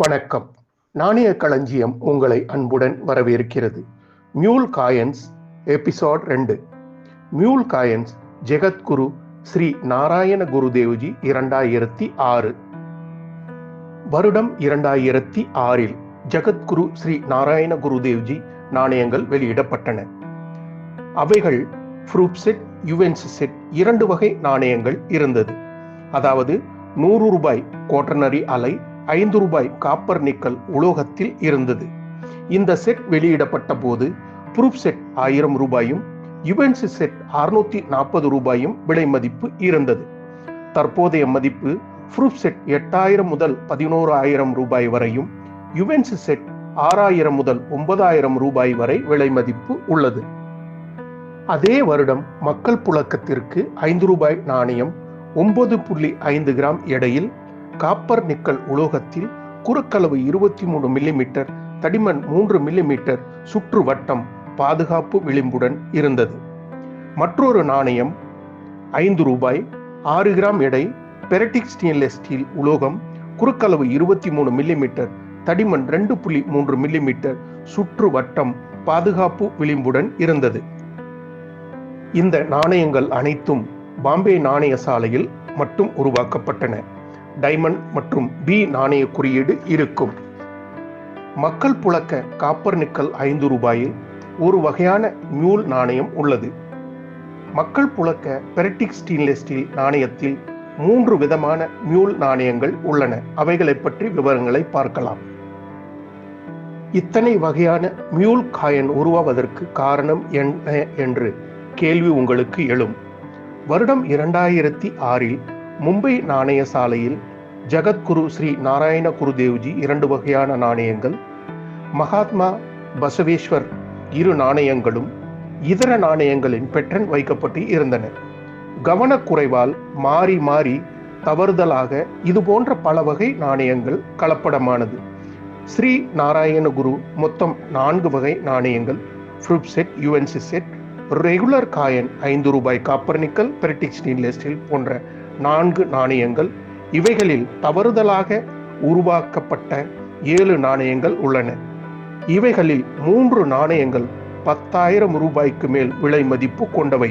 வணக்கம். நாணய களஞ்சியம் உங்களை அன்புடன் வரவேற்கிறது. Mule coins episode 2. Mule coins Jagadguru Shri Narayana Gurudevji 2006. வருடம் 2006 ஜெகத்குரு ஸ்ரீ நாராயண குருதேவ்ஜி நாணயங்கள் வெளியிடப்பட்டன. அவைகள் ஃப்ரூப் செட், யுவென்ஸ் செட் 2 வகை நாணயங்கள் இருந்தது. அதாவது 100 ரூபாய் குவாட்டர்னரி அலை, 5 ரூபாய் காப்பர் நிக்கல் உலோகத்தில் இருந்தது. இந்த செட் வெளியிடப்பட்ட போது ப்ரூப் செட் 1000 ரூபாயும் யுவென்ஸ் செட் 640 ரூபாயும் விலை மதிப்பு இருந்தது. தற்போதைய மதிப்பு ப்ரூப் செட் 8000 முதல் 11000 ரூபாய் வரையும், யுவென்ஸ் செட் 6000 முதல் 9000 ரூபாய் வரை விலை மதிப்பு உள்ளது. அதே வருடம் மக்கள் புழக்கத்திற்கு 5 ரூபாய் நாணயம் 9.5 கிராம் எடையில் காப்பர் நிக்கல் உலோகத்தில் குறுக்களவு 23 மில்லிமீட்டர், தடிமன் 3 மில்லிமீட்டர், சுற்று வட்டம், பாதுகாப்பு விளிம்புடன் இருந்தது. மற்றொரு நாணயம் 5 ரூபாய் 6 கிராம் எடை, பெரட்டிக் ஸ்டெயின்லெஸ் ஸ்டீல் உலோகம், குறுக்களவு 23 மில்லிமீட்டர், தடிமன் 2.3 மில்லிமீட்டர், சுற்று வட்டம், பாதுகாப்பு விளிம்புடன் இருந்தது. இந்த நாணயங்கள் அனைத்தும் பாம்பே நாணய சாலையில் மட்டும் உருவாக்கப்பட்டன. டைமண்ட் மற்றும் பி நாணய குறியீடு இருக்கும். மக்கள் புழக்க காப்பர் நிக்கல் 5 ரூபாயில் ஒரு வகையான மியூல் நாணயம் உள்ளது. மக்கள் புழக்க பெரட்டிக் ஸ்டெயின்லெஸ் ஸ்டீல் நாணயத்தில் 3 விதமான மியூல் நாணயங்கள் உள்ளன. அவைகளை பற்றி விவரங்களை பார்க்கலாம். இத்தனை வகையான மியூல் காயின் உருவாவதற்கு காரணம் என்ன என்று கேள்வி உங்களுக்கு எழும். வருடம் 2006 மும்பை நாணய சாலையில் ஜெகத்குரு ஸ்ரீ நாராயண குருதேவ்ஜி 2 வகையான நாணயங்கள், மகாத்மா பசவேஸ்வர் 2 நாணயங்களும் இதர நாணயங்களின் பெட்டன் வைக்கப்பட்டு இருந்தன. கவனக்குறைவால் மாறி மாறி தவறுதலாக இது போன்ற பல வகை நாணயங்கள் கலப்படமானது. ஸ்ரீ நாராயண குரு மொத்தம் 4 வகை நாணயங்கள், ஃப்ரூப் செட், யுவென்ஸ் செட், ரெகுலர் காயின் 5 ரூபாய் copper nickel, ferritic stainless steel போன்ற 4 நாணயங்கள். இவைகளில் தவறுதலாக உருவாக்கப்பட்ட 7 நாணயங்கள் உள்ளன. இவைகளில் 3 நாணயங்கள் 10,000 ரூபாய்க்கு மேல் விலை மதிப்பு கொண்டவை.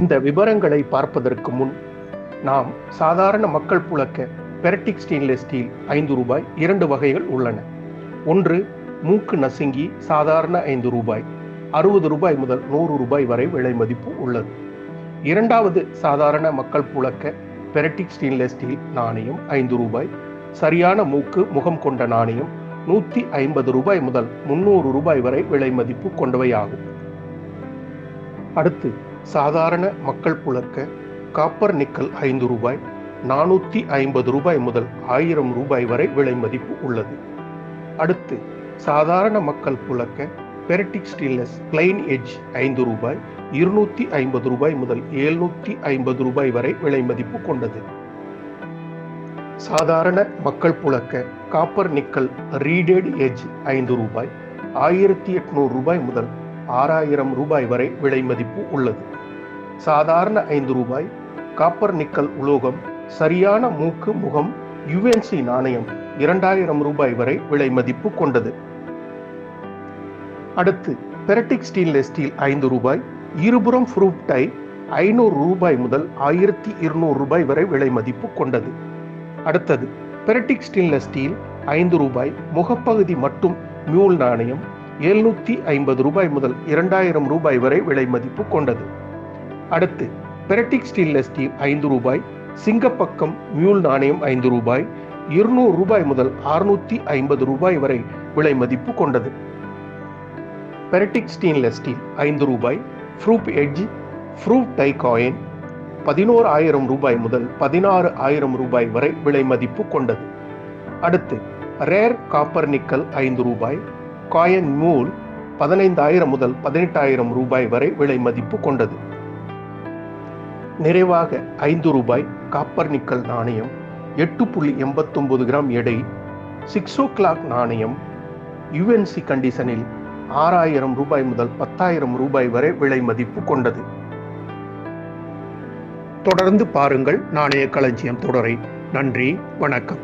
இந்த விவரங்களை பார்ப்பதற்கு முன் நாம் சாதாரண மக்கள் புழக்க பெரட்டிக் ஸ்டெயின்லெஸ் ஸ்டீல் 5 ரூபாய் 2 வகைகள் உள்ளன. ஒன்று மூக்கு நசுங்கி சாதாரண 5 ரூபாய், 60 ரூபாய் முதல் 100 ரூபாய் வரை விலை மதிப்பு உள்ளது. இரண்டாவது சாதாரண மக்கள் புழக்க பெரட்டிக் ஸ்டெயின்லெஸ் ஸ்டீல் நாணயம் 5 ரூபாய், சரியான மூக்கு முகம் கொண்ட நாணயம் 150 ரூபாய் முதல் 300 ரூபாய் வரை விலை மதிப்பு கொண்டவையாகும். அடுத்து சாதாரண மக்கள் புழக்க காப்பர் நிக்கல் 5 ரூபாய், 450 ரூபாய் முதல் 1000 ரூபாய் வரை விலை மதிப்பு உள்ளது. அடுத்து சாதாரண மக்கள் புழக்க பெரட்டிக் ஸ்டெயின்லெஸ் பிளைன் எட்ஜ் 5 ரூபாய், 250 ரூபாய் முதல் 750 ரூபாய் வரை விலை மதிப்பு கொண்டது. சாதாரண மக்கள் புழக்க காப்பர் நிக்கல் ரீடட் எட்ஜ் 5 ரூபாய், 1800 ரூபாய் முதல் 6000 ரூபாய் வரை விலை மதிப்பு உள்ளது. சாதாரண 5 ரூபாய் காப்பர் நிக்கல் உலோகம், சரியான மூக்கு முகம், யுஎன்சி நாணயம் 2000 ரூபாய் வரை விலை மதிப்பு கொண்டது. அடுத்து பெரட்டிக் ஸ்டெயின்லெஸ் ஸ்டீல் 5 ரூபாய், இருபுறம் ஃப்ரூப் டை 500 ரூபாய் முதல் 1200 ரூபாய் வரை விலை மதிப்பு கொண்டது. அடுத்தது பெரட்டிக் ஸ்டெயின்லெஸ் ஸ்டீல் 5 ரூபாய், முகப்பகுதி மட்டும் மியூல் நாணயம் 750 ரூபாய் முதல் 2000 ரூபாய் வரை விலை மதிப்பு கொண்டது. அடுத்து பெரட்டிக் ஸ்டெயின்லெஸ் ஸ்டீல் 5 ரூபாய், சிங்கப்பக்கம் மியூல் நாணயம் 5 ரூபாய், 200 ரூபாய் முதல் 650 ரூபாய் வரை விலை மதிப்பு கொண்டது. பெரட்டிக் ஸ்டெயின்லெஸ் ஸ்டீல் 5 ரூபாய், proof edge proof die coin 11,000 ரூபாய் முதல் 16,000 ரூபாய் வரை விலை மதிப்பு கொண்டது. அடுத்து ரேர் காப்பர் நிக்கல் 5 ரூபாய், காயின் மியூல் 15,000 முதல் 18,000 ரூபாய் வரை விலை மதிப்பு கொண்டது. நிறைவாக 5 ரூபாய் காப்பர் நிக்கல் நாணயம் 8.89 கிராம் எடை, 6 o'clock நாணயம் யுஎன்சி கண்டிஷனில் 6,000 ரூபாய் முதல் 10,000 ரூபாய் வரை விலை மதிப்பு கொண்டது. தொடர்ந்து பாருங்கள் நாணய களஞ்சியம் தொடரை. நன்றி, வணக்கம்.